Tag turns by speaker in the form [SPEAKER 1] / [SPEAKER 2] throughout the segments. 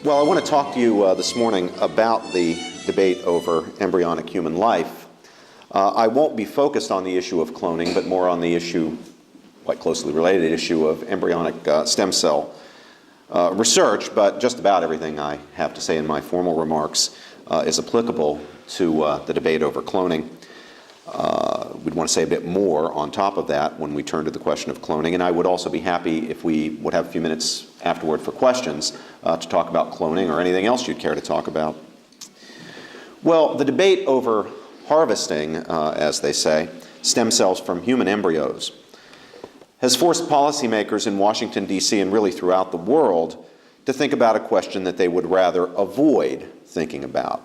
[SPEAKER 1] Well, I want to talk to you this morning about the debate over embryonic human life. I won't be focused on the issue of cloning, but more on the issue, quite closely related issue of embryonic stem cell research, but just about everything I have to say in my formal remarks is applicable to the debate over cloning. We'd want to say a bit more on top of that when we turn to the question of cloning, and I would also be happy if we would have a few minutes afterward for questions to talk about cloning or anything else you'd care to talk about. Well, the debate over harvesting, as they say, stem cells from human embryos has forced policymakers in Washington, D.C. and really throughout the world to think about a question that they would rather avoid thinking about,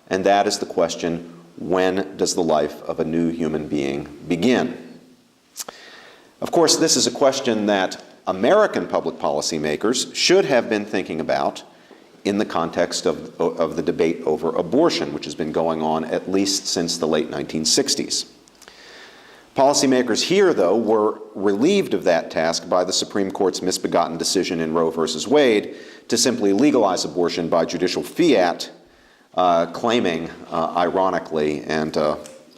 [SPEAKER 1] and that is the question, when does the life of a new human being begin? Of course, this is a question that American public policymakers should have been thinking about in the context of the debate over abortion, which has been going on at least since the late 1960s. Policymakers here, though, were relieved of that task by the Supreme Court's misbegotten decision in Roe v. Wade to simply legalize abortion by judicial fiat, claiming, ironically and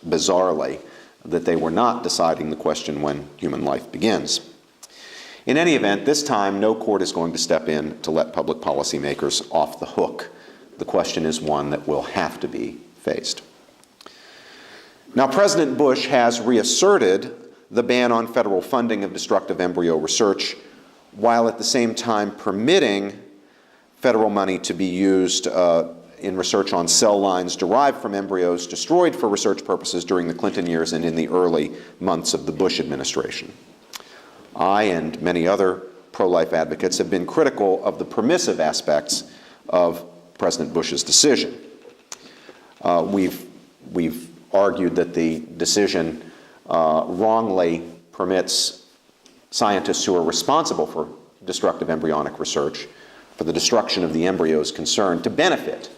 [SPEAKER 1] bizarrely, that they were not deciding the question when human life begins. In any event, this time no court is going to step in to let public policymakers off the hook. The question is one that will have to be faced. Now, President Bush has reasserted the ban on federal funding of destructive embryo research, while at the same time permitting federal money to be used in research on cell lines derived from embryos destroyed for research purposes during the Clinton years and in the early months of the Bush administration. I and many other pro-life advocates have been critical of the permissive aspects of President Bush's decision. We've argued that the decision wrongly permits scientists who are responsible for destructive embryonic research, for the destruction of the embryos concerned, to benefit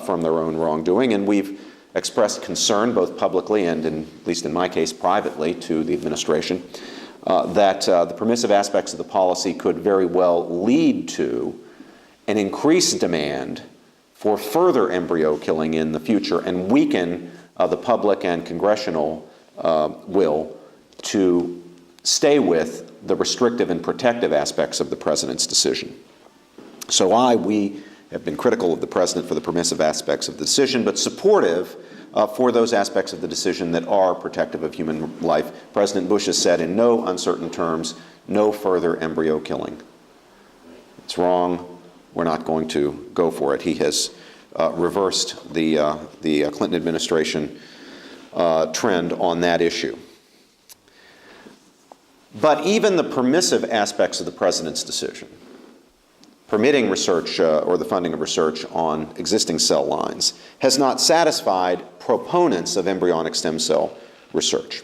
[SPEAKER 1] from their own wrongdoing, and we've expressed concern both publicly and, at least in my case, privately to the administration, that the permissive aspects of the policy could very well lead to an increased demand for further embryo killing in the future and weaken the public and congressional will to stay with the restrictive and protective aspects of the president's decision. So we have been critical of the president for the permissive aspects of the decision, but supportive for those aspects of the decision that are protective of human life. President Bush has said in no uncertain terms, no further embryo killing. It's wrong. We're not going to go for it. He has reversed the Clinton administration trend on that issue. But even the permissive aspects of the president's decision, permitting research or the funding of research on existing cell lines, has not satisfied proponents of embryonic stem cell research.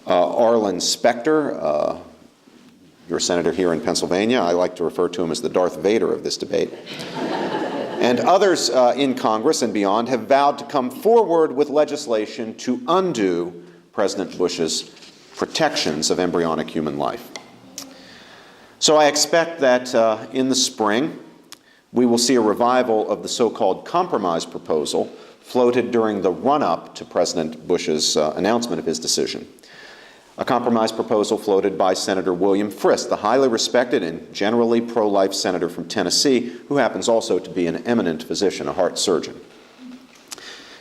[SPEAKER 1] Orrin Specter, your senator here in Pennsylvania, I like to refer to him as the Darth Vader of this debate, and others in Congress and beyond have vowed to come forward with legislation to undo President Bush's protections of embryonic human life. So I expect that in the spring, we will see a revival of the so-called compromise proposal floated during the run-up to President Bush's announcement of his decision. A compromise proposal floated by Senator William Frist, the highly respected and generally pro-life senator from Tennessee, who happens also to be an eminent physician, a heart surgeon.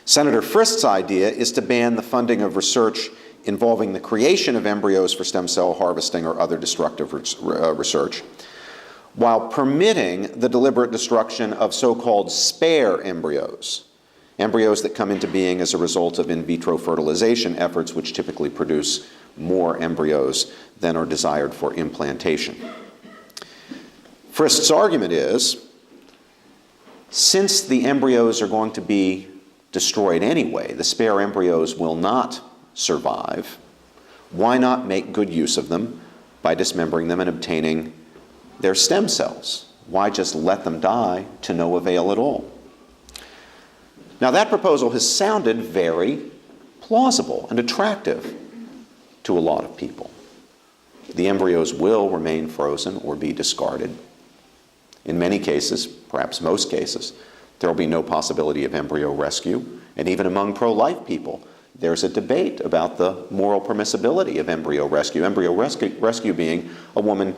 [SPEAKER 1] Senator Frist's idea is to ban the funding of research involving the creation of embryos for stem cell harvesting or other destructive research, while permitting the deliberate destruction of so-called spare embryos, embryos that come into being as a result of in vitro fertilization efforts which typically produce more embryos than are desired for implantation. Frist's argument is, since the embryos are going to be destroyed anyway, the spare embryos will not survive, why not make good use of them by dismembering them and obtaining their stem cells? Why just let them die to no avail at all? Now, that proposal has sounded very plausible and attractive to a lot of people. The embryos will remain frozen or be discarded. In many cases, perhaps most cases, there will be no possibility of embryo rescue. And even among pro-life people, there's a debate about the moral permissibility of embryo rescue. Embryo rescue being a woman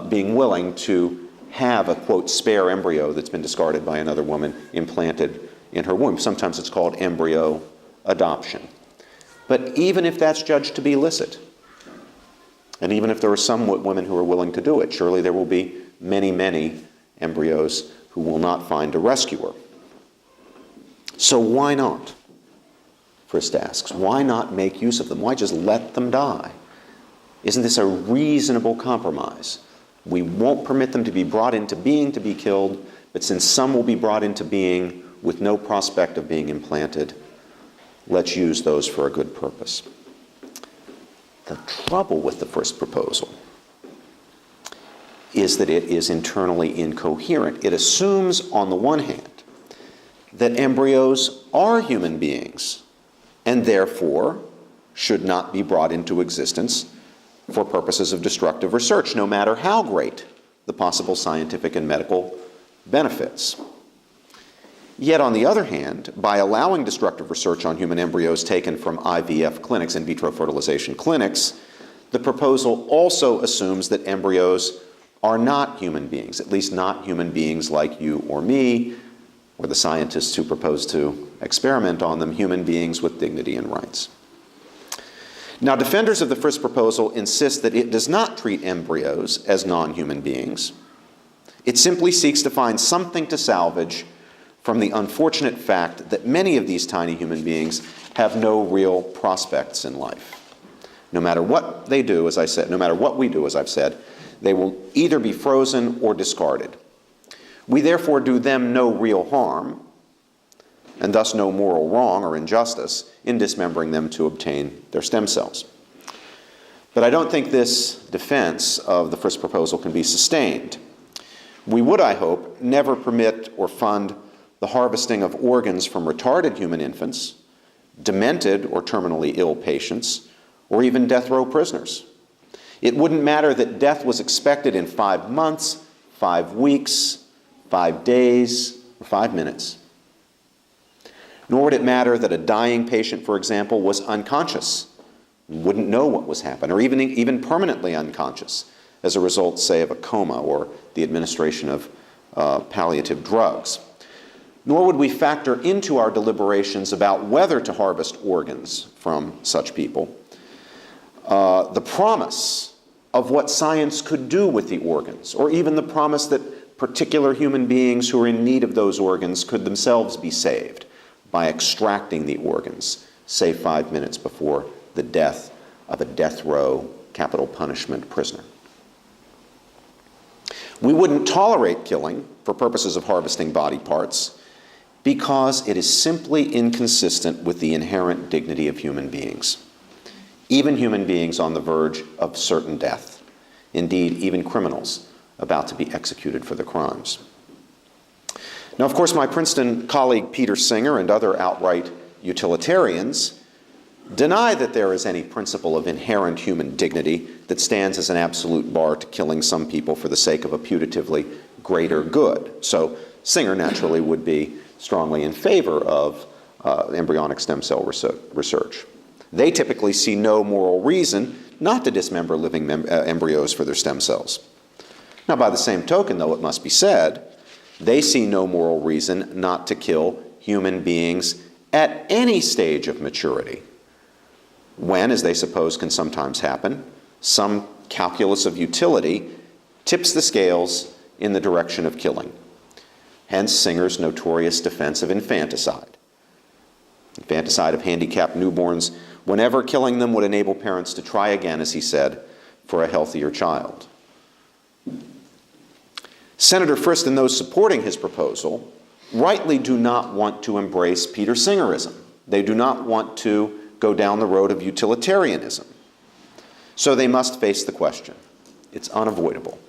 [SPEAKER 1] being willing to have a, quote, spare embryo that's been discarded by another woman implanted in her womb. Sometimes it's called embryo adoption. But even if that's judged to be illicit, and even if there are some women who are willing to do it, surely there will be many, many embryos who will not find a rescuer. So why not? Frist asks, why not make use of them? Why just let them die? Isn't this a reasonable compromise? We won't permit them to be brought into being to be killed, but since some will be brought into being with no prospect of being implanted, let's use those for a good purpose. The trouble with the first proposal is that it is internally incoherent. It assumes, on the one hand, that embryos are human beings and therefore should not be brought into existence for purposes of destructive research, no matter how great the possible scientific and medical benefits. Yet, on the other hand, by allowing destructive research on human embryos taken from IVF clinics, in vitro fertilization clinics, the proposal also assumes that embryos are not human beings, at least not human beings like you or me, or the scientists who propose to experiment on them, human beings with dignity and rights. Now, defenders of the first proposal insist that it does not treat embryos as non-human beings. It simply seeks to find something to salvage from the unfortunate fact that many of these tiny human beings have no real prospects in life. No matter what they do, as I said, no matter what we do, as I've said, they will either be frozen or discarded. We therefore do them no real harm, and thus no moral wrong or injustice in dismembering them to obtain their stem cells. But I don't think this defense of the first proposal can be sustained. We would, I hope, never permit or fund the harvesting of organs from retarded human infants, demented or terminally ill patients, or even death row prisoners. It wouldn't matter that death was expected in 5 months, 5 weeks, 5 days, or 5 minutes. Nor would it matter that a dying patient, for example, was unconscious, wouldn't know what was happening, or even permanently unconscious as a result, say, of a coma or the administration of palliative drugs. Nor would we factor into our deliberations about whether to harvest organs from such people the promise of what science could do with the organs, or even the promise that particular human beings who are in need of those organs could themselves be saved by extracting the organs, say 5 minutes before the death of a death row capital punishment prisoner. We wouldn't tolerate killing for purposes of harvesting body parts because it is simply inconsistent with the inherent dignity of human beings, even human beings on the verge of certain death, indeed even criminals about to be executed for their crimes. Now, of course, my Princeton colleague Peter Singer and other outright utilitarians deny that there is any principle of inherent human dignity that stands as an absolute bar to killing some people for the sake of a putatively greater good. So Singer naturally would be strongly in favor of embryonic stem cell research. They typically see no moral reason not to dismember living embryos for their stem cells. Now, by the same token, though, it must be said, they see no moral reason not to kill human beings at any stage of maturity, when, as they suppose can sometimes happen, some calculus of utility tips the scales in the direction of killing. Hence Singer's notorious defense of infanticide. Infanticide of handicapped newborns, whenever killing them would enable parents to try again, as he said, for a healthier child. Senator Frist and those supporting his proposal rightly do not want to embrace Peter Singerism. They do not want to go down the road of utilitarianism. So they must face the question. It's unavoidable.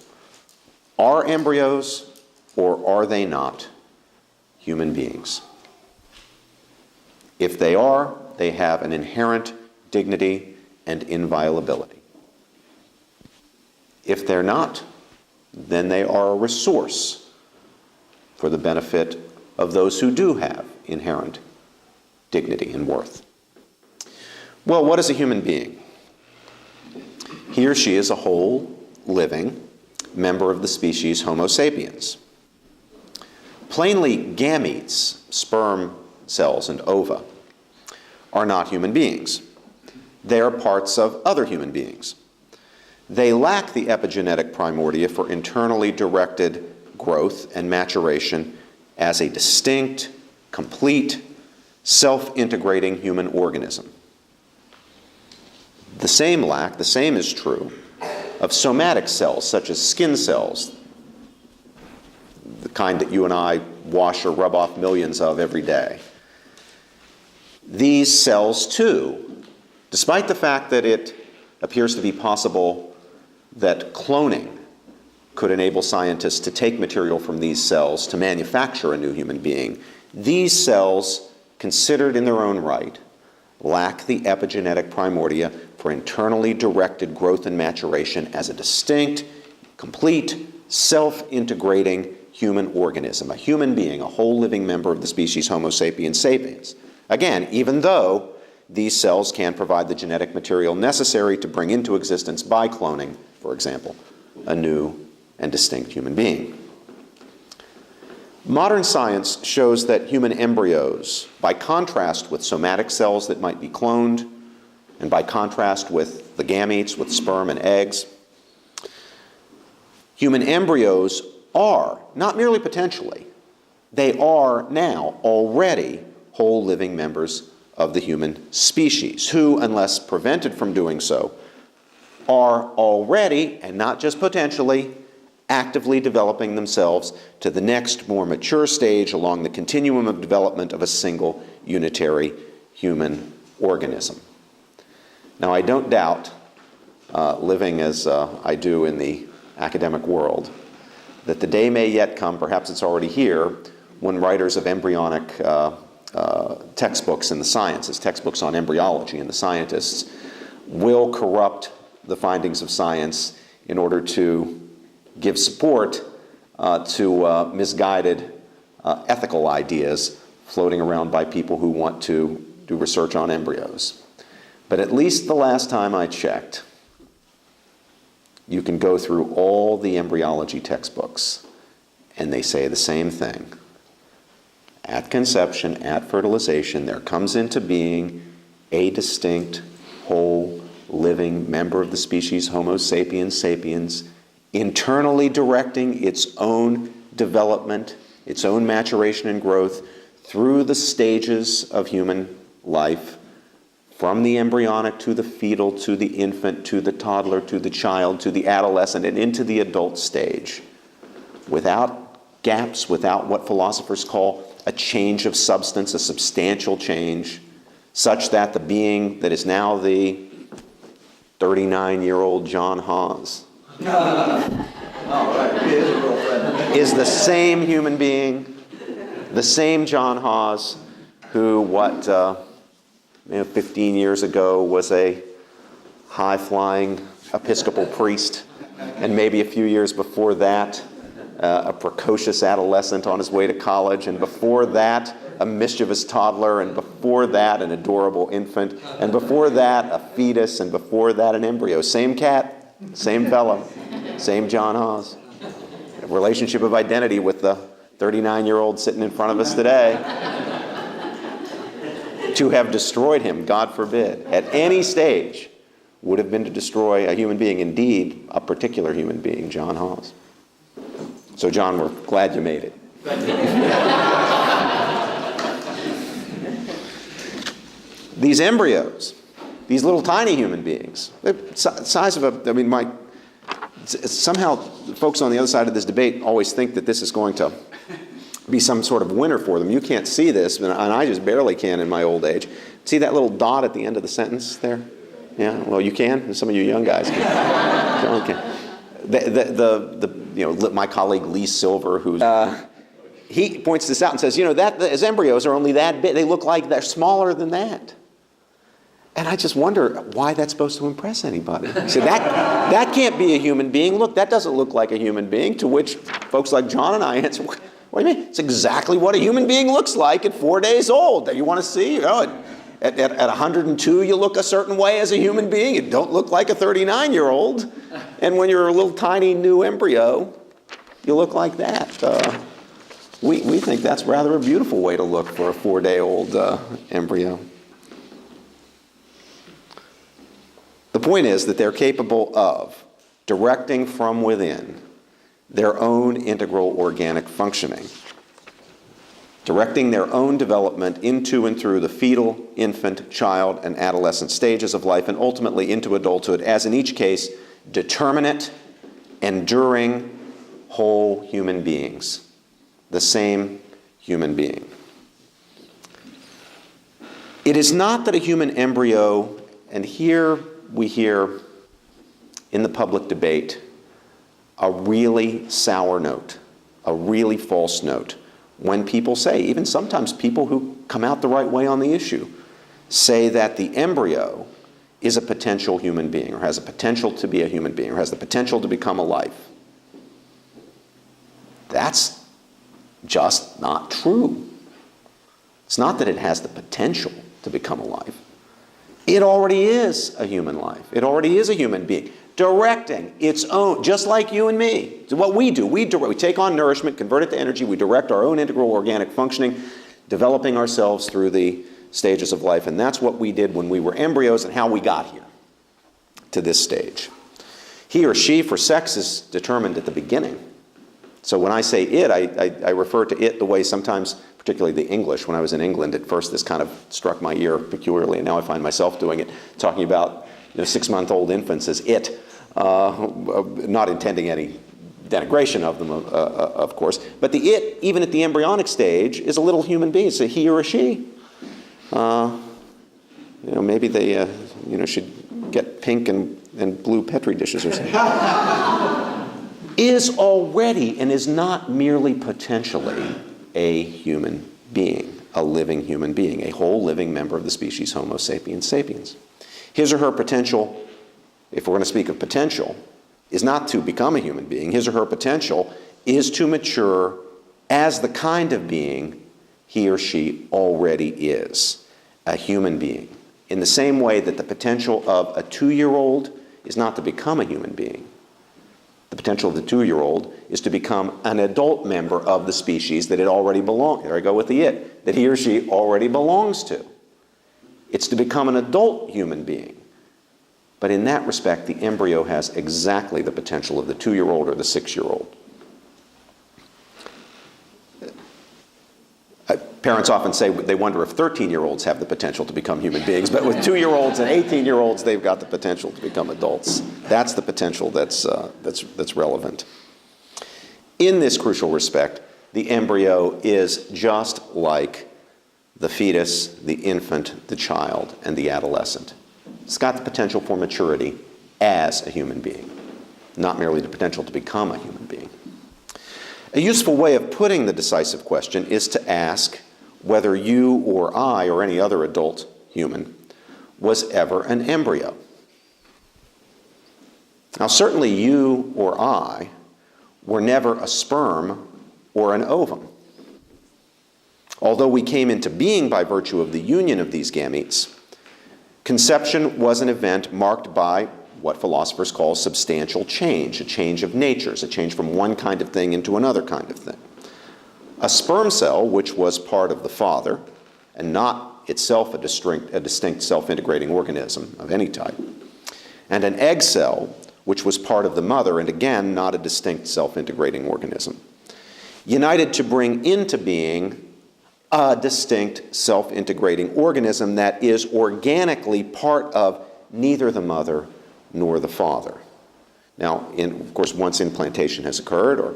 [SPEAKER 1] Are embryos, or are they not, human beings? If they are, they have an inherent dignity and inviolability. If they're not, then they are a resource for the benefit of those who do have inherent dignity and worth. Well, what is a human being? He or she is a whole, living member of the species Homo sapiens. Plainly, gametes, sperm cells and ova, are not human beings. They are parts of other human beings. They lack the epigenetic primordia for internally directed growth and maturation as a distinct, complete, self-integrating human organism. The same is true of somatic cells, such as skin cells, the kind that you and I wash or rub off millions of every day. These cells, too, despite the fact that it appears to be possible that cloning could enable scientists to take material from these cells to manufacture a new human being, these cells, considered in their own right, lack the epigenetic primordia for internally directed growth and maturation as a distinct, complete, self-integrating human organism, a human being, a whole living member of the species Homo sapiens sapiens. Again, even though these cells can provide the genetic material necessary to bring into existence by cloning, for example, a new and distinct human being. Modern science shows that human embryos, by contrast with somatic cells that might be cloned, and by contrast with the gametes, with sperm and eggs, human embryos are, not merely potentially, they are now already whole living members of the human species, who, unless prevented from doing so, are already, and not just potentially, actively developing themselves to the next, more mature stage along the continuum of development of a single, unitary human organism. Now, I don't doubt, living as I do in the academic world, that the day may yet come, perhaps it's already here, when writers of embryonic textbooks in the sciences, textbooks on embryology and the scientists, will corrupt the findings of science in order to give support to misguided ethical ideas floating around by people who want to do research on embryos. But at least the last time I checked, you can go through all the embryology textbooks, and they say the same thing. At conception, at fertilization, there comes into being a distinct, whole, living member of the species Homo sapiens sapiens, internally directing its own development, its own maturation and growth through the stages of human life, from the embryonic to the fetal, to the infant, to the toddler, to the child, to the adolescent, and into the adult stage, without gaps, without what philosophers call a change of substance, a substantial change, such that the being that is now the 39-year-old John Hawes is the same human being, the same John Hawes who, 15 years ago was a high-flying Episcopal priest, and maybe a few years before that, a precocious adolescent on his way to college, and before that, a mischievous toddler, and before that, an adorable infant, and before that, a fetus, and before that, an embryo. Same cat, same fellow, same John Hawes. A relationship of identity with the 39-year-old sitting in front of us today. To have destroyed him, God forbid, at any stage, would have been to destroy a human being, indeed, a particular human being, John Hawes. So, John, we're glad you made it. These embryos, these little tiny human beings, the size of somehow folks on the other side of this debate always think that this is going to be some sort of winner for them. You can't see this, and I just barely can in my old age. See that little dot at the end of the sentence there? Yeah, well, you can, and some of you young guys can. My colleague Lee Silver, who's he points this out and says, that as embryos are only that big, they look like they're smaller than that. And I just wonder why that's supposed to impress anybody. So that can't be a human being. Look, that doesn't look like a human being. To which folks like John and I answer, what do you mean? It's exactly what a human being looks like at 4 days old. That you want to see? You know, at 102, you look a certain way as a human being. You don't look like a 39-year-old. And when you're a little tiny new embryo, you look like that. We think that's rather a beautiful way to look for a 4-day-old embryo. The point is that they're capable of directing from within their own integral organic functioning, directing their own development into and through the fetal, infant, child, and adolescent stages of life, and ultimately into adulthood, as in each case, determinate, enduring, whole human beings, the same human being. It is not that a human embryo, and here we hear in the public debate a really sour note, a really false note, when people say, even sometimes people who come out the right way on the issue, say that the embryo is a potential human being, or has a potential to be a human being, or has the potential to become a life. That's just not true. It's not that it has the potential to become a life. It already is a human life. It already is a human being, directing its own, just like you and me. It's what we do. We take on nourishment, convert it to energy, we direct our own integral organic functioning, developing ourselves through the stages of life. And that's what we did when we were embryos and how we got here to this stage. He or she for sex is determined at the beginning. So when I say it, I refer to it the way sometimes, particularly the English, when I was in England at first, this kind of struck my ear peculiarly, and now I find myself doing it, talking about 6-month-old infants as it, not intending any denigration of them, of course. But the it, even at the embryonic stage, is a little human being. It's a he or a she. Maybe they should get pink and blue Petri dishes or something. Is already and is not merely potentially a human being, a living human being, a whole living member of the species Homo sapiens sapiens. His or her potential, if we're going to speak of potential, is not to become a human being. His or her potential is to mature as the kind of being he or she already is, a human being. In the same way that the potential of a 2-year-old is not to become a human being. The potential of the 2-year-old is to become an adult member of the species that it already belongs. There I go with the it, that he or she already belongs to. It's to become an adult human being. But in that respect, the embryo has exactly the potential of the 2-year-old or the 6-year-old. Parents often say they wonder if 13-year-olds have the potential to become human beings, but with 2-year-olds and 18-year-olds, they've got the potential to become adults. That's the potential that's relevant. In this crucial respect, the embryo is just like the fetus, the infant, the child, and the adolescent. It's got the potential for maturity as a human being, not merely the potential to become a human being. A useful way of putting the decisive question is to ask whether you or I or any other adult human was ever an embryo. Now, certainly you or I were never a sperm or an ovum. Although we came into being by virtue of the union of these gametes, conception was an event marked by what philosophers call substantial change, a change of natures, a change from one kind of thing into another kind of thing. A sperm cell, which was part of the father, and not itself a distinct self-integrating organism of any type, and an egg cell, which was part of the mother, and again, not a distinct self-integrating organism, united to bring into being a distinct self-integrating organism that is organically part of neither the mother nor the father. Now, of course, once implantation has occurred or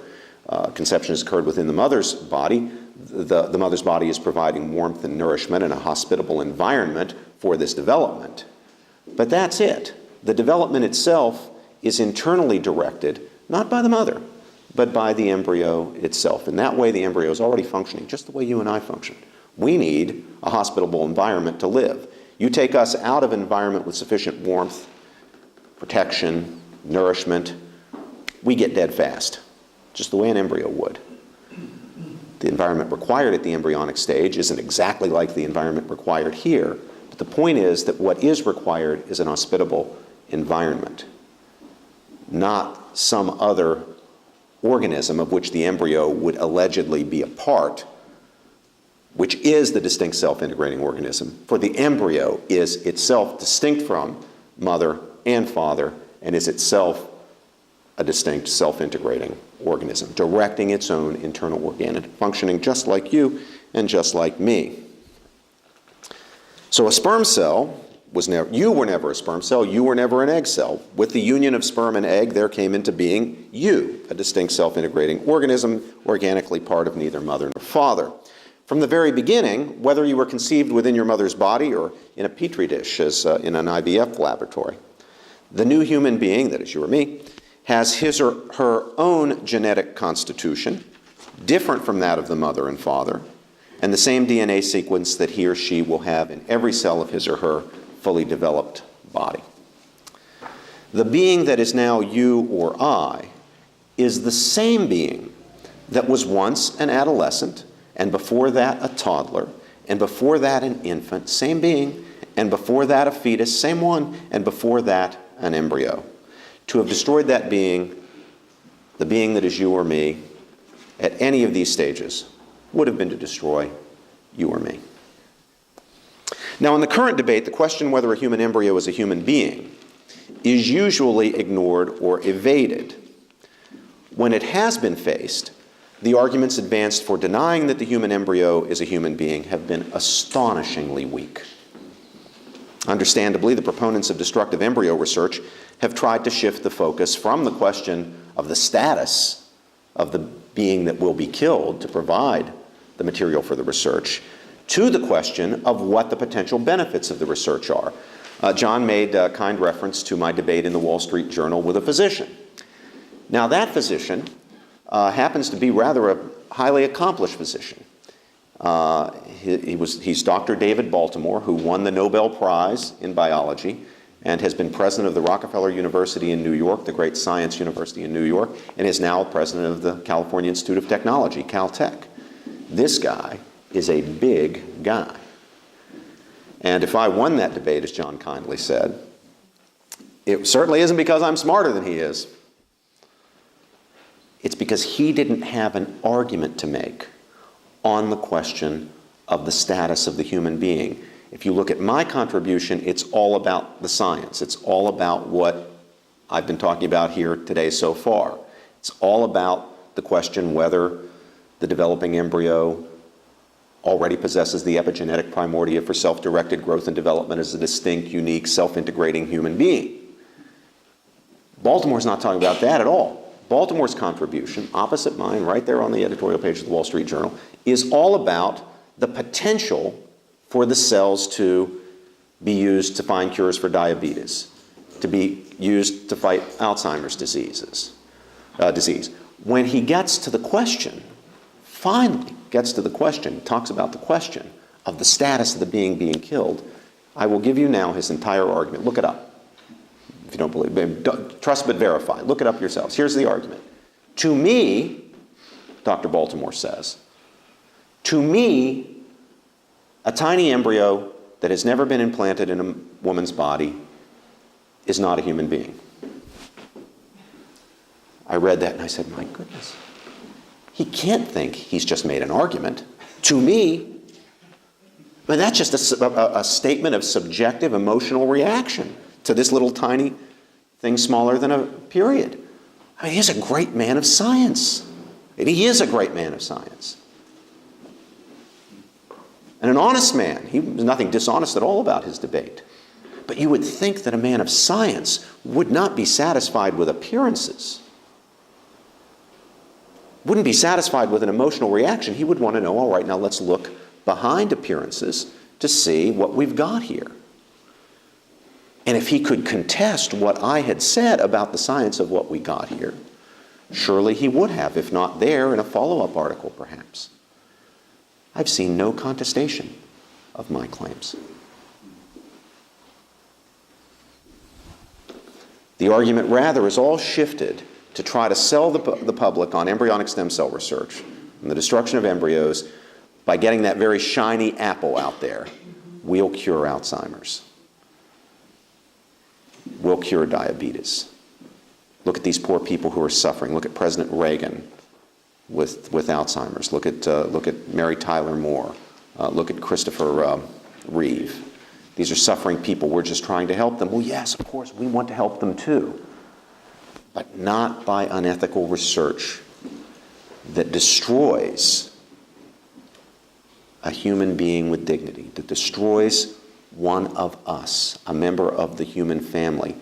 [SPEAKER 1] conception has occurred within the mother's body, the mother's body is providing warmth and nourishment and a hospitable environment for this development. But that's it. The development itself is internally directed, not by the mother, but by the embryo itself. In that way, the embryo is already functioning just the way you and I function. We need a hospitable environment to live. You take us out of an environment with sufficient warmth, protection, nourishment, we get dead fast, just the way an embryo would. The environment required at the embryonic stage isn't exactly like the environment required here, but the point is that what is required is an hospitable environment, not some other organism of which the embryo would allegedly be a part, which is the distinct self-integrating organism. For the embryo is itself distinct from mother and father and is itself a distinct self-integrating organism, directing its own internal organ, functioning just like you and just like me. So a sperm cell was never, you were never a sperm cell, you were never an egg cell. With the union of sperm and egg, there came into being you, a distinct self-integrating organism, organically part of neither mother nor father. From the very beginning, whether you were conceived within your mother's body or in a petri dish, as in an IVF laboratory, the new human being, that is you or me, has his or her own genetic constitution, different from that of the mother and father, and the same DNA sequence that he or she will have in every cell of his or her fully developed body. The being that is now you or I is the same being that was once an adolescent, and before that a toddler, and before that an infant, same being, and before that a fetus, same one, and before that an embryo. To have destroyed that being, the being that is you or me, at any of these stages, would have been to destroy you or me. Now, in the current debate, the question whether a human embryo is a human being is usually ignored or evaded. When it has been faced, the arguments advanced for denying that the human embryo is a human being have been astonishingly weak. Understandably, the proponents of destructive embryo research have tried to shift the focus from the question of the status of the being that will be killed to provide the material for the research to the question of what the potential benefits of the research are. John made a kind reference to my debate in the Wall Street Journal with a physician. Now, that physician happens to be rather a highly accomplished physician. He's Dr. David Baltimore, who won the Nobel Prize in biology and has been president of the Rockefeller University in New York, the great science university in New York, and is now president of the California Institute of Technology, Caltech. This guy is a big guy. And if I won that debate, as John kindly said, it certainly isn't because I'm smarter than he is. It's because he didn't have an argument to make on the question of the status of the human being. If you look at my contribution, it's all about the science. It's all about what I've been talking about here today so far. It's all about the question whether the developing embryo already possesses the epigenetic primordia for self-directed growth and development as a distinct, unique, self-integrating human being. Baltimore's not talking about that at all. Baltimore's contribution, opposite mine, right there on the editorial page of the Wall Street Journal, is all about the potential for the cells to be used to find cures for diabetes, to be used to fight Alzheimer's disease. When he gets to the question, finally gets to the question, talks about the question of the status of the being killed, I will give you now his entire argument. Look it up. If you don't believe me, trust but verify. Look it up yourselves. Here's the argument. To me, Dr. Baltimore says, to me, a tiny embryo that has never been implanted in a woman's body is not a human being. I read that and I said, my goodness. He can't think he's just made an argument. To me, but that's just a statement of subjective emotional reaction to this little tiny thing smaller than a period. I mean, he's a great man of science. And he is a great man of science. And an honest man. There's nothing dishonest at all about his debate. But you would think that a man of science would not be satisfied with appearances. Wouldn't be satisfied with an emotional reaction. He would want to know, all right, now let's look behind appearances to see what we've got here. And if he could contest what I had said about the science of what we got here, surely he would have, if not there, in a follow-up article perhaps. I've seen no contestation of my claims. The argument rather is all shifted to try to sell the public on embryonic stem cell research and the destruction of embryos by getting that very shiny apple out there. We'll cure Alzheimer's. We'll cure diabetes. Look at these poor people who are suffering. Look at President Reagan with Alzheimer's. Look at Mary Tyler Moore. Look at Christopher Reeve. These are suffering people. We're just trying to help them. Well, yes, of course, we want to help them too. But not by unethical research that destroys a human being with dignity, that destroys one of us, a member of the human family,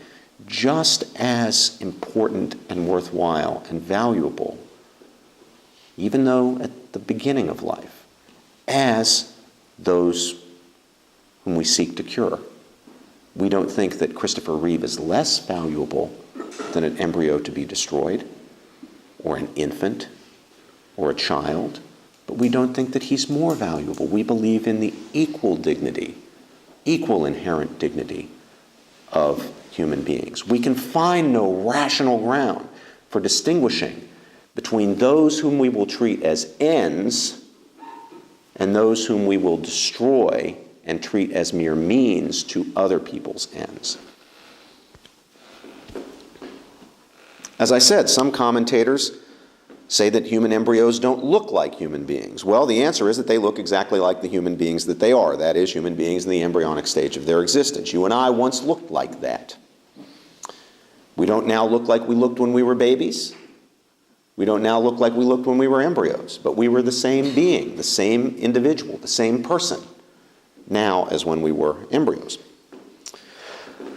[SPEAKER 1] just as important and worthwhile and valuable, even though at the beginning of life, as those whom we seek to cure. We don't think that Christopher Reeve is less valuable than an embryo to be destroyed, or an infant, or a child, but we don't think that he's more valuable. We believe in the equal dignity, equal inherent dignity of human beings. We can find no rational ground for distinguishing between those whom we will treat as ends and those whom we will destroy and treat as mere means to other people's ends. As I said, some commentators say that human embryos don't look like human beings. Well, the answer is that they look exactly like the human beings that they are. That is, human beings in the embryonic stage of their existence. You and I once looked like that. We don't now look like we looked when we were babies. We don't now look like we looked when we were embryos. But we were the same being, the same individual, the same person now as when we were embryos.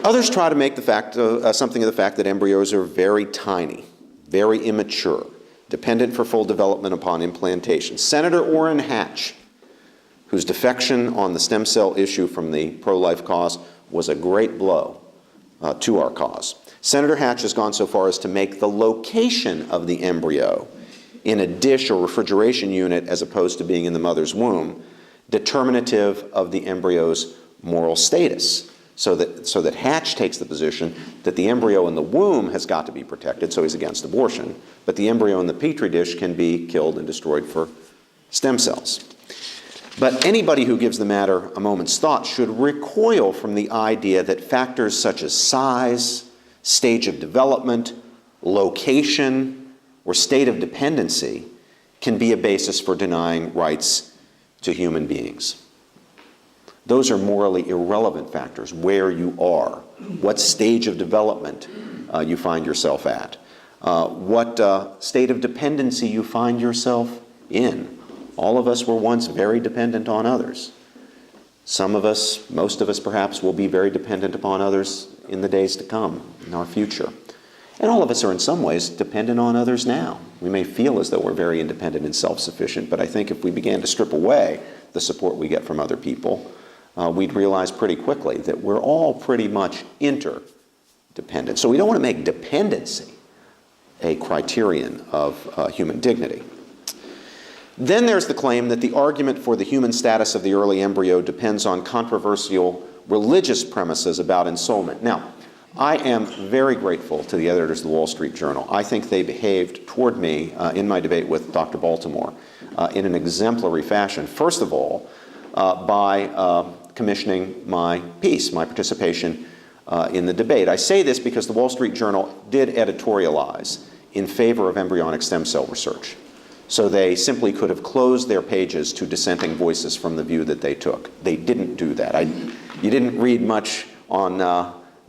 [SPEAKER 1] Others try to make something of the fact that embryos are very tiny, very immature, dependent for full development upon implantation. Senator Orrin Hatch, whose defection on the stem cell issue from the pro-life cause was a great blow to our cause. Senator Hatch has gone so far as to make the location of the embryo in a dish or refrigeration unit, as opposed to being in the mother's womb, determinative of the embryo's moral status. So that Hatch takes the position that the embryo in the womb has got to be protected, so he's against abortion, but the embryo in the petri dish can be killed and destroyed for stem cells. But anybody who gives the matter a moment's thought should recoil from the idea that factors such as size, stage of development, location, or state of dependency can be a basis for denying rights to human beings. Those are morally irrelevant factors: where you are, what stage of development you find yourself at, what state of dependency you find yourself in. All of us were once very dependent on others. Some of us, most of us perhaps, will be very dependent upon others in the days to come, in our future. And all of us are in some ways dependent on others now. We may feel as though we're very independent and self-sufficient, but I think if we began to strip away the support we get from other people, we'd realize pretty quickly that we're all pretty much interdependent. So we don't want to make dependency a criterion of human dignity. Then there's the claim that the argument for the human status of the early embryo depends on controversial religious premises about ensoulment. Now, I am very grateful to the editors of the Wall Street Journal. I think they behaved toward me in my debate with Dr. Baltimore in an exemplary fashion. First of all, by commissioning my piece, my participation in the debate. I say this because the Wall Street Journal did editorialize in favor of embryonic stem cell research. So they simply could have closed their pages to dissenting voices from the view that they took. They didn't do that. You didn't read much on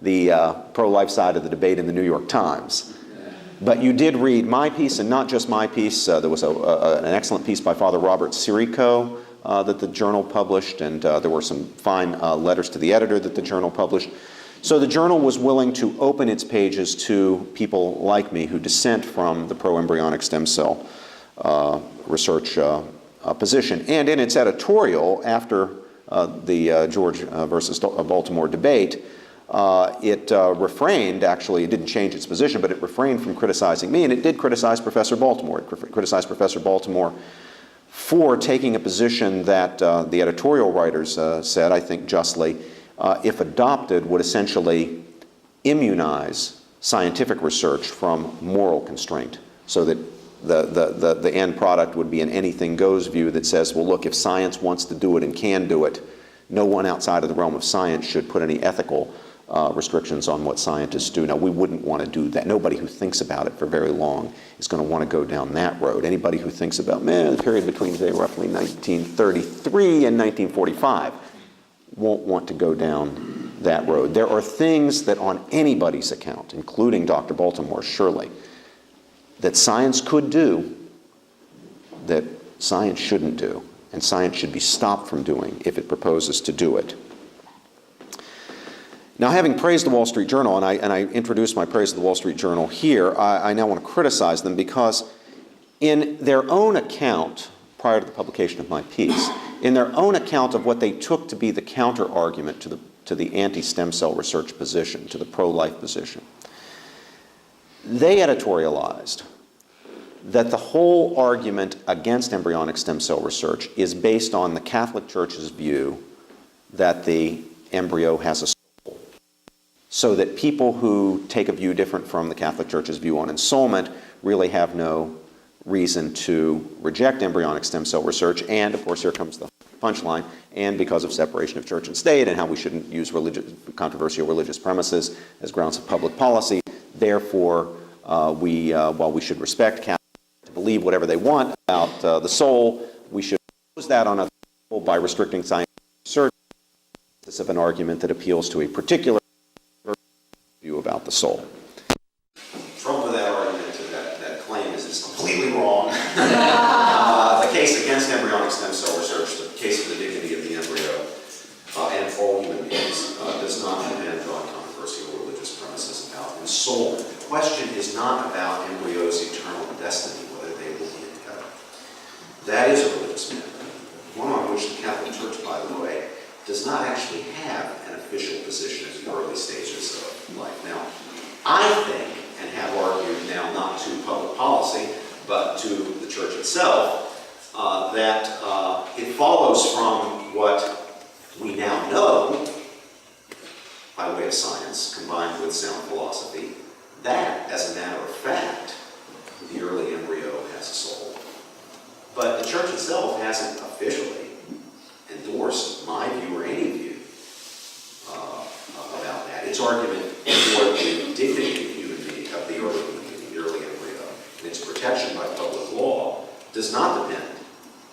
[SPEAKER 1] the pro-life side of the debate in the New York Times. But you did read my piece, and not just my piece. There was an excellent piece by Father Robert Sirico that the journal published, and there were some fine letters to the editor that the journal published. So the journal was willing to open its pages to people like me who dissent from the pro-embryonic stem cell research position. And in its editorial, after the George versus Baltimore debate, it refrained, actually, it didn't change its position, but it refrained from criticizing me, and it did criticize Professor Baltimore. It criticized Professor Baltimore for taking a position that the editorial writers said, I think justly, if adopted, would essentially immunize scientific research from moral constraint, so that the end product would be an anything goes view that says, well, look, if science wants to do it and can do it, no one outside of the realm of science should put any ethical restrictions on what scientists do. Now, we wouldn't want to do that. Nobody who thinks about it for very long is going to want to go down that road. Anybody who thinks about, the period between, say, roughly 1933 and 1945 won't want to go down that road. There are things that on anybody's account, including Dr. Baltimore, surely, that science could do that science shouldn't do, and science should be stopped from doing if it proposes to do it. Now, having praised the Wall Street Journal, and I introduced my praise of the Wall Street Journal here, I now want to criticize them because in their own account, prior to the publication of my piece, in their own account of what they took to be the counter-argument to the anti-stem cell research position, to the pro-life position, they editorialized that the whole argument against embryonic stem cell research is based on the Catholic Church's view that the embryo has a soul. So that people who take a view different from the Catholic Church's view on ensoulment really have no reason to reject embryonic stem cell research. And, of course, here comes the punchline, and because of separation of church and state and how we shouldn't use controversial religious premises as grounds of public policy, therefore, while we should respect Catholics to believe whatever they want about the soul, we should oppose that on a level by restricting scientific research. This is an argument that appeals to a particular view about the soul. Trouble with that argument, that claim is it's completely wrong. The case against embryonic stem cell research, the case of the dignity of the embryo and all human beings, does not depend on controversial religious premises about ensoulment. The question is not about embryos' eternal destiny, whether they will be in heaven. That is a religious matter, one on which the Catholic Church, by the way, does not actually have an official position in the early stages of life. Now, I think, and have argued now not to public policy, but to the Church itself, that it follows from what we now know by way of science, combined with sound philosophy, that, as a matter of fact, the early embryo has a soul. But the Church itself hasn't officially endorsed my view or any view about that. Its argument for the dignity of the human being, of the early embryo, and its protection by public law, does not depend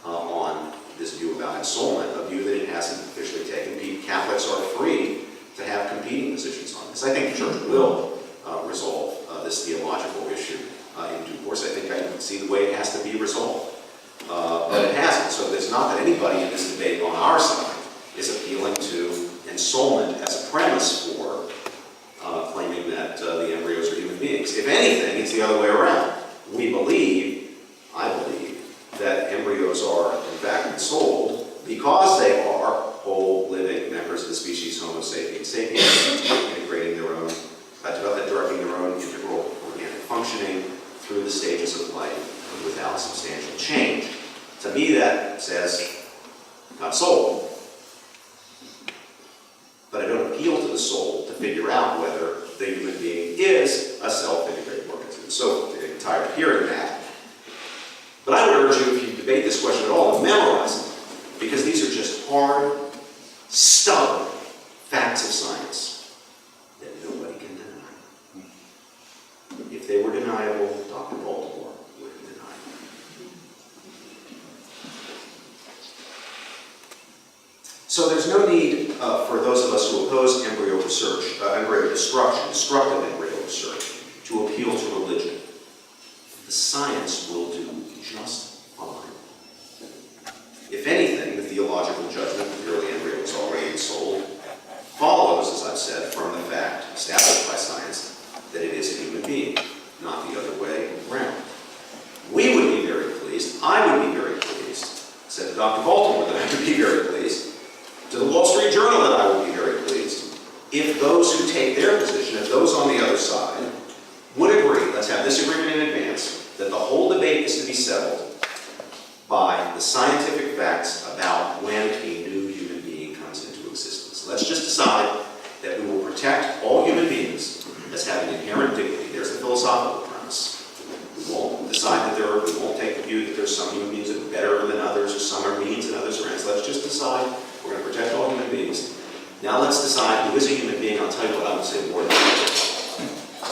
[SPEAKER 1] on this view about ensoulment, a view that it hasn't officially taken. Catholics are free to have competing positions on this. I think the Church will resolve this theological issue in due course. I think I can see the way it has to be resolved. But it hasn't. So it's not that anybody in this debate on our side is appealing to ensoulment as a premise for claiming that the embryos are human beings. If anything, it's the other way around. I believe, that embryos are, in fact, ensouled because they are whole, living members of the species Homo sapiens sapiens, integrating their own, directing their own integral organic functioning through the stages of life without substantial change. To me, that says, not soul. But I don't appeal to the soul to figure out whether the human being is a self-integrated organism. So I'm tired of hearing that. But I would urge you, if you debate this question at all, to memorize it. Because these are just hard, stubborn facts of science that nobody can deny. If they were deniable, Dr. Baltimore would deny them. So there's no need for those of us who oppose embryo research, embryo destruction, destructive embryo research, to appeal to religion. The science will do just fine. If anything, the theological judgment that the early embryo was already ensouled follows, as I've said, from the fact established by science that it is a human being, not the other way around. We would be very pleased, I would be very pleased, said to Dr. Baltimore that I would be very pleased, to the Wall Street Journal that I would be very pleased, if those who take their position, if those on the other side, would agree, let's have this agreement in advance, that the whole debate is to be settled by the scientific facts about when a new human being comes into existence. Let's just decide that we will protect all human beings as having inherent dignity decide we're going to protect all human beings. Now let's decide who is a human being. I'll tell you what, I would say more than that.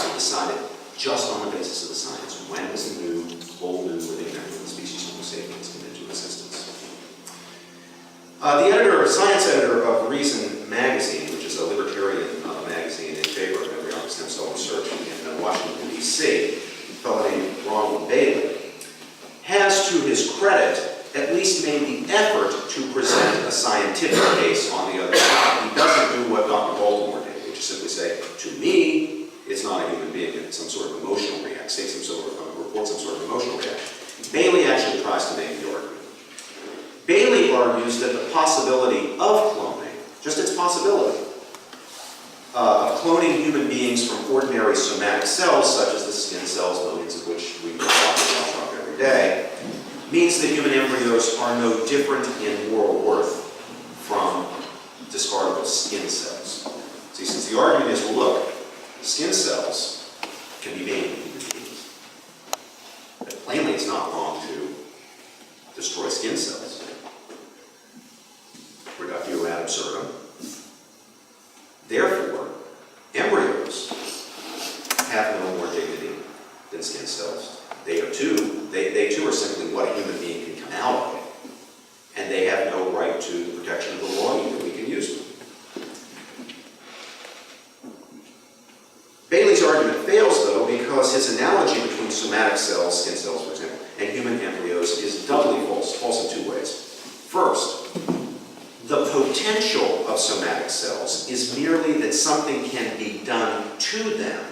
[SPEAKER 1] We decided just on the basis of the science. When was the whole new living member of the species Homo sapiens come into existence? The science editor of Reason magazine, which is a libertarian magazine in favor of embryonic stem cell research in Washington, D.C., a fellow named Ronald Bailey, has, to his credit, at least made the effort to present a scientific case on the other side. He doesn't do what Dr. Baltimore did, which is simply say, to me, it's not a human being, it's some sort of emotional reaction, report some sort of emotional reaction. Bailey actually tries to make the argument. Bailey argues that the possibility of cloning, just its possibility, of cloning human beings from ordinary somatic cells, such as the skin cells, millions of which we watch every day, means that human embryos are no different in moral worth from discardable skin cells. See, since the argument is, well, look, skin cells can be made into human beings. But plainly, it's not wrong to destroy skin cells. Reductio ad absurdum. Therefore, embryos have no more dignity than skin cells. They too are simply what a human being can come out of, and they have no right to the protection of the law either. We can use them. Bailey's argument fails, though, because his analogy between somatic cells, skin cells, for example, and human embryos is doubly false in two ways. First, the potential of somatic cells is merely that something can be done to them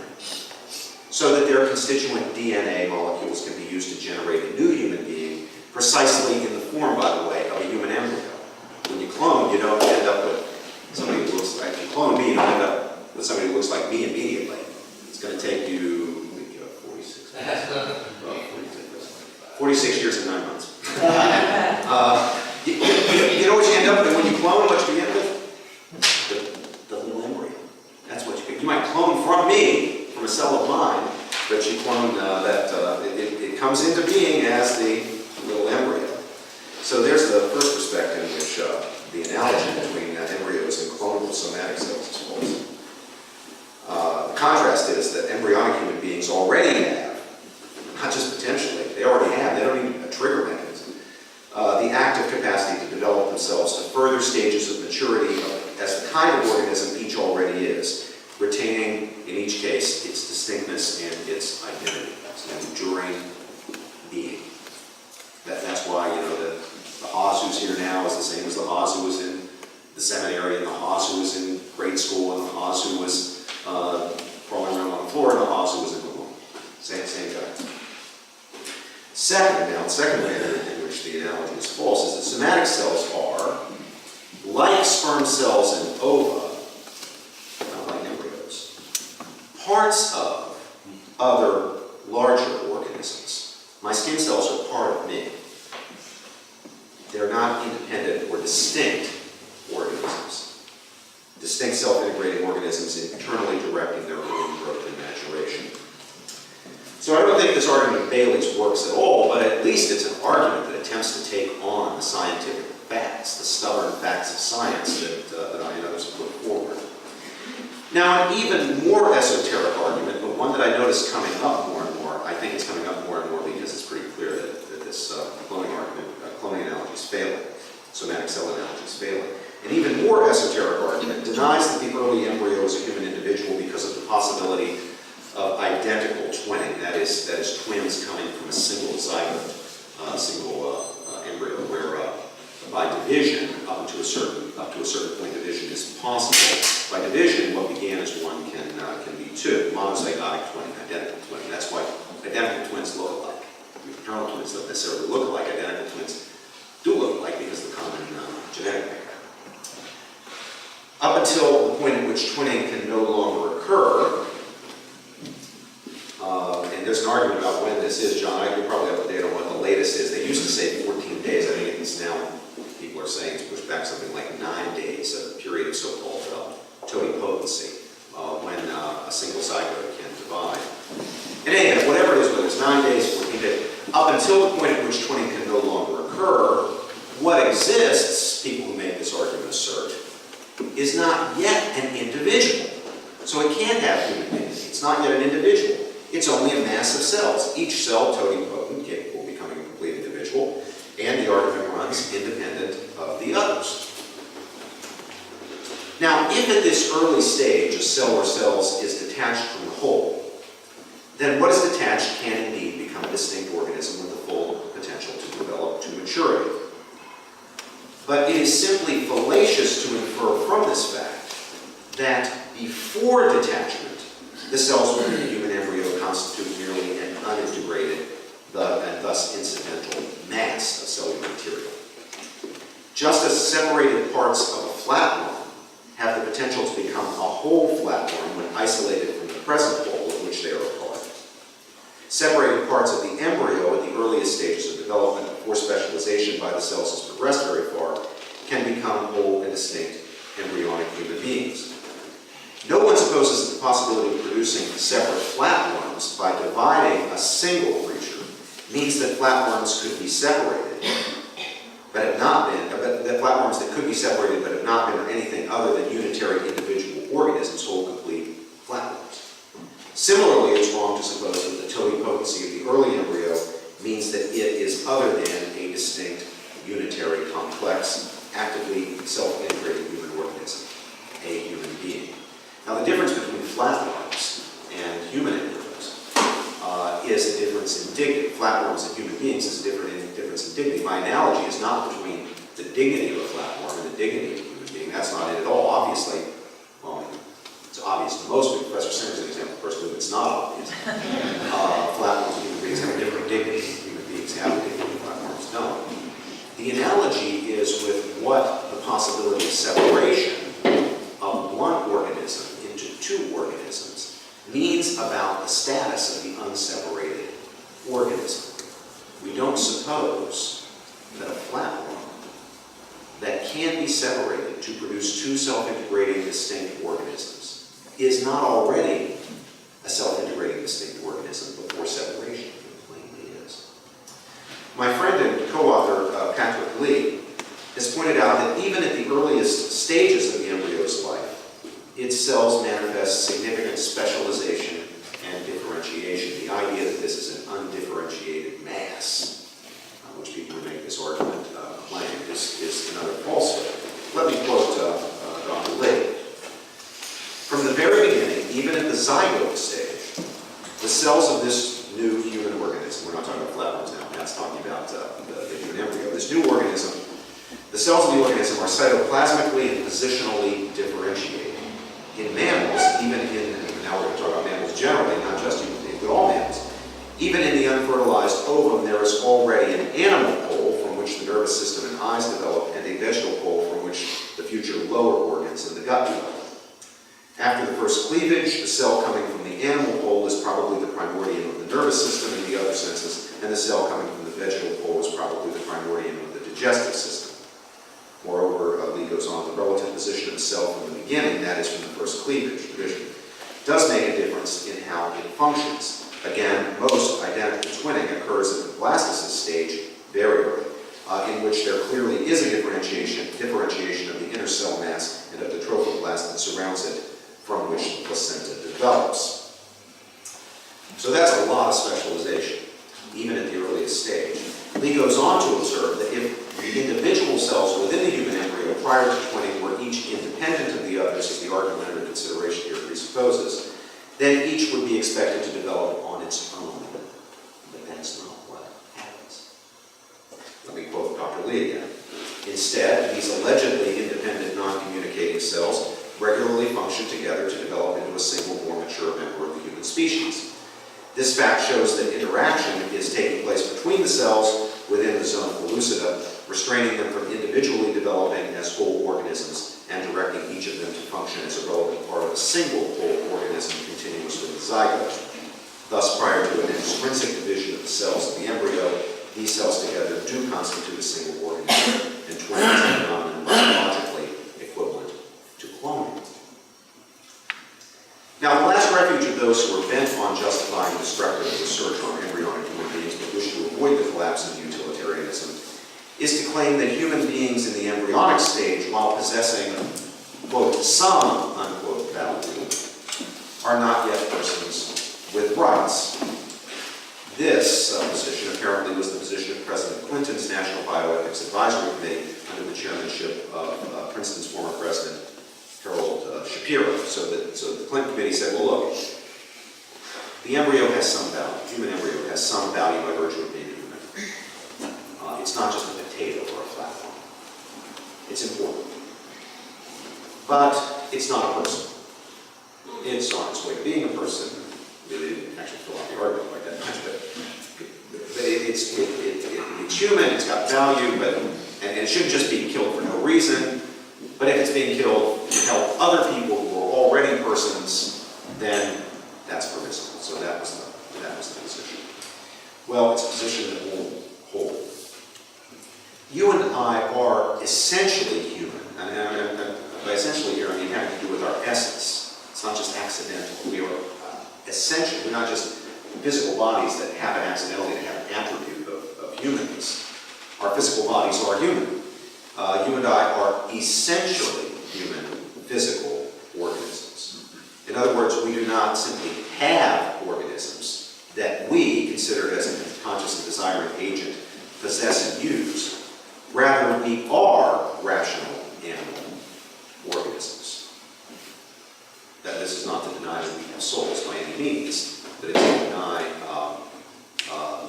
[SPEAKER 1] so that their constituent DNA molecules can be used to generate a new human being, precisely in the form, by the way, of a human embryo. When you clone, you don't end up with somebody who looks like, you clone me, you don't end up with somebody who looks like me immediately. It's going to take you, 46 years and 9 months. You know what you end up with when you clone, what you begin with? The little embryo. That's what you get. You might clone from me, from a cell of mine, but you clone it comes into being as the little embryo. So there's the first respect in which the analogy between embryos and clonable somatic cells is false. The contrast is that embryonic human beings already have, not just potentially, they already have, they don't need a trigger mechanism, the active capacity to develop themselves to further stages of maturity as the kind of organism each already is, retaining, in each case, its distinctness and its identity. It's an enduring being. That's why, the Haas who's here now is the same as the Haas who was in the seminary, and the Haas who was in grade school, and the Haas who was crawling around on the floor, and the Haas who was in the womb. Same guy. Second way in which the analogy is false is that somatic cells are, like sperm cells and ova, not like embryos, parts of other larger organisms. My skin cells are part of me. They're not independent or distinct organisms. Distinct self-integrating organisms internally directing their own growth and maturation. So I don't think this argument of Bailey's works at all, but at least it's an argument that attempts to take on the scientific facts, the stubborn facts of science that I and others have put forward. Now, an even more esoteric argument, but one that I notice coming up more and more, I think it's coming up more and more because it's pretty clear that this cloning analogy is failing, somatic cell analogy is failing. An even more esoteric argument denies that the early embryo is a human individual because of the possibility of identical twinning, that is twins coming from a single zygote, embryo, where by division, up to a certain point, division is possible. By division, what began as one can be two. Monozygotic twinning, identical twinning. That's why identical twins look alike. Fraternal twins don't necessarily look alike. Identical twins do look alike because of the common genetic makeup. Up until the point at which twinning can no longer occur, and there's an argument about when this is, John, you're probably up to date on what the latest is. They used to say 14 days. I think it's now, people are saying it's pushed back something like 9 days, a period of so-called totipotency, when a single zygote can divide. And anyhow, whatever it is, whether it's 9 days, 14 days, up until the point at which twinning can no longer occur, what exists exists, people who make this argument assert, is not yet an individual. So it can't have human dignity. It's not yet an individual. It's only a mass of cells, each cell totipotent, capable of becoming a complete individual, and the argument runs independent of the others. Now, if at this early stage a cell or cells is detached from the whole, then what is detached can indeed become a distinct organism with the full potential to develop to maturity. But it is simply fallacious to infer from this fact that before detachment, the cells within the human embryo constitute merely an unintegrated and thus incidental mass of cellular material. Just as separated parts of a flatworm have the potential to become a whole flatworm when isolated from the present whole of which they are a part, separated parts of the embryo at the earliest stages of development before specialization by the cells has progressed very far can become whole and distinct embryonic human beings. No one supposes that the possibility of producing separate flatworms by dividing a single creature means that flatworms could be separated, but have not been, that flatworms that could be separated but have not been are anything other than unitary individual organisms, whole, complete flatworms. Similarly, it's wrong to suppose that the totipotency of the early embryo means that it is other than a distinct, unitary, complex, actively self-integrated human organism, a human being. Now, the difference between flatworms and human embryos is a difference in dignity. Flatworms and human beings is a difference in dignity. My analogy is not between the dignity of a flatworm and the dignity of a human being. That's not it at all. Obviously, well, it's obvious to most people. Professor Singer's an example, of course, but it's not obvious. Flatworms and human beings have a different dignity. Human beings have a dignity, flatworms don't. The analogy is with what the possibility of separation of one organism into two organisms means about the status of the unseparated organism. We don't suppose that a flatworm that can be separated to produce two self-integrating distinct organisms is not already a self-integrating distinct organism before separation. It plainly is. My friend and co-author Patrick Lee has pointed out that even at the earliest stages of the embryo's life, its cells manifest significant specialization and differentiation. The idea that this is an undifferentiated mass, which people who make this argument claim, is another falsehood. Let me quote Dr. Lee. From the very beginning, even at the zygote stage, the cells of this new human organism, we're not talking about flatworms now, Matt's talking about the human embryo, this new organism, the cells of the organism are cytoplasmically and positionally differentiated. In mammals, even in, and now we're going to talk about mammals generally, not just human beings, but all mammals, even in the unfertilized ovum, there is already an animal pole from which the nervous system and eyes develop, and a vegetal pole from which the future lower organs in the gut develop. After the first cleavage, the cell coming from the animal pole is probably the primordium of the nervous system in the other senses, and the cell coming from the vegetal pole is probably the primordium of the digestive system. Moreover, Lee goes on, the relative position of the cell from the beginning, that is from the first cleavage division, does make a difference in how it functions. Again, most identical twinning occurs at the blastocyst stage very early, in which there clearly is a differentiation of the inner cell mass and of the trophoblast that surrounds it, from which the placenta develops. So that's a lot of specialization, even at the earliest stage. Lee goes on to observe that if the individual cells within the human embryo prior to twinning were each independent of the others, as the argument under consideration here presupposes, then each would be expected to develop on its own. But that's not what happens. Let me quote Dr. Lee again. Instead, these allegedly independent, non-communicating cells regularly function together to develop into a single, more mature member of the human species. This fact shows that interaction is taking place between the cells within the zona pellucida, restraining them from individually developing as whole organisms and directing each of them to function as a relevant part of a single whole organism continuous with the zygote. Thus, prior to an extrinsic division of the cells of the embryo, these cells together do constitute a single organism, and twinning is a phenomenon biologically equivalent to cloning. Now, the last refuge of those who are bent on justifying destructive research on embryonic human beings but wish to avoid the collapse of utilitarianism is is to claim that human beings in the embryonic stage, while possessing, quote, some, unquote, value, are not yet persons with rights. This position apparently was the position of President Clinton's National Bioethics Advisory Committee under the chairmanship of Princeton's former president, Harold Shapiro. So the Clinton committee said, well, look, the embryo has some value. Human embryo has some value by virtue of being human. It's not just a potato or a platform. It's important. But it's not a person. It's on its way to being a person. They didn't actually fill out the argument like that much, but it's human, it's got value, and it shouldn't just be killed for no reason. But if it's being killed to help other people who are already persons, then that's permissible. So that was the position. Well, it's a position that won't hold. You and I are essentially human, and by essentially here I mean having to do with our essence. It's not just accidental. We are essentially, we're not just physical bodies that happen accidentally to have an attribute of humanness. Our physical bodies are human. You and I are essentially human physical organisms. In other words, we do not simply have organisms that we, considered as a conscious and desiring agent, possess and use. Rather, we are rational animal organisms. That this is not to deny that we have souls by any means, but it's to deny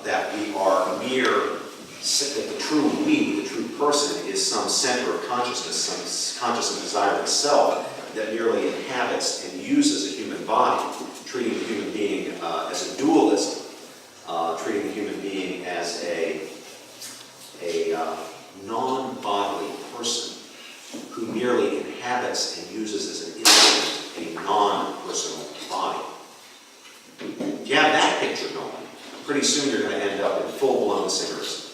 [SPEAKER 1] that we are mere, that the true we, the true person, is some center of consciousness, some conscious and desiring self that merely inhabits and uses a human body, treating the human being as a dualism, treating the human being as a non-bodily person who merely inhabits and uses as an instrument a non-personal body. If you have that picture going, pretty soon you're going to end up in full-blown singerism.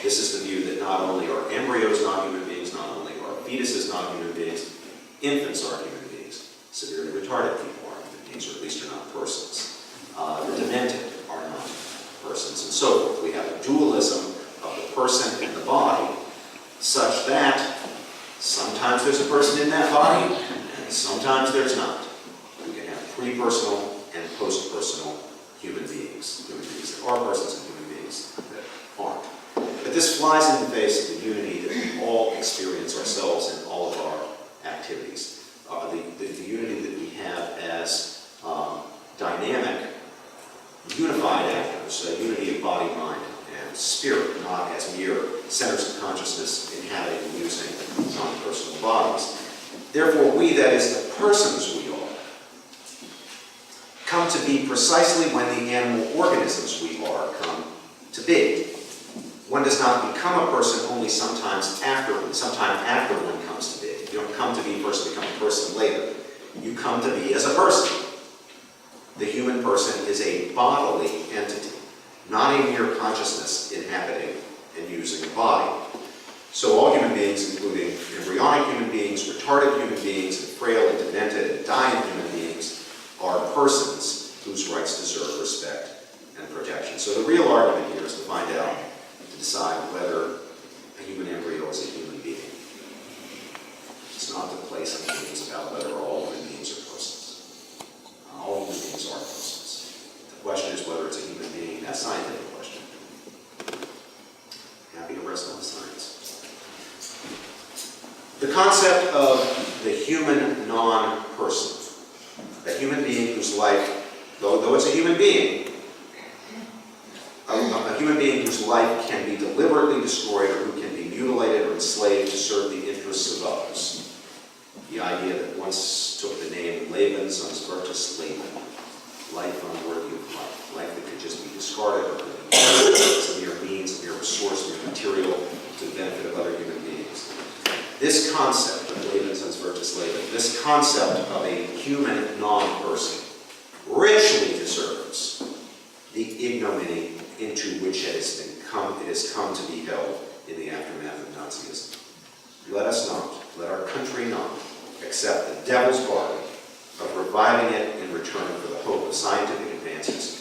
[SPEAKER 1] This is the view that not only are embryos not human beings, not only are fetuses not human beings, infants are human beings. Severely retarded people are human beings, or at least are not persons. The demented are not persons, and so forth. We have a dualism of the person and the body, such that sometimes there's a person in that body, and sometimes there's not. We can have pre-personal and post-personal human beings that are persons and human beings that aren't. But this flies in the face of the unity that we all experience ourselves in all of our activities. The unity that we have as dynamic, unified actors, a unity of body, mind, and spirit, not as mere centers of consciousness inhabiting and using non-personal bodies. Therefore, we, that is, the persons we are, come to be precisely when the animal organisms we are come to be. One does not become a person only sometime after one comes to be. You don't come to be first and become a person later. You come to be as a person. The human person is a bodily entity, not a mere consciousness inhabiting and using a body. So all human beings, including embryonic human beings, retarded human beings, and frail and demented and dying human beings, are persons whose rights deserve respect and protection. So the real argument here is to find out, to decide whether a human embryo is a human being. It's not to play some games about whether all human beings are persons. All human beings are persons. The question is whether it's a human being. That's a scientific question. Happy to rest on the science. The concept of the human non-person, a human being whose life, though it's a human being, a human being whose life can be deliberately destroyed or who can be mutilated or enslaved to serve the interests of others. The idea that once took the name Lebensvertus Leben, life unworthy of life, life that could just be discarded or could be as a mere means, a mere resource, a mere material to the benefit of other human beings. This concept of Lebensvertus Leben, this concept of a human non-person, richly deserves the ignominy into which it has come to be held in the aftermath of Nazism. Let us not, let our country not, accept the devil's bargain of reviving it in return for the hope of scientific advances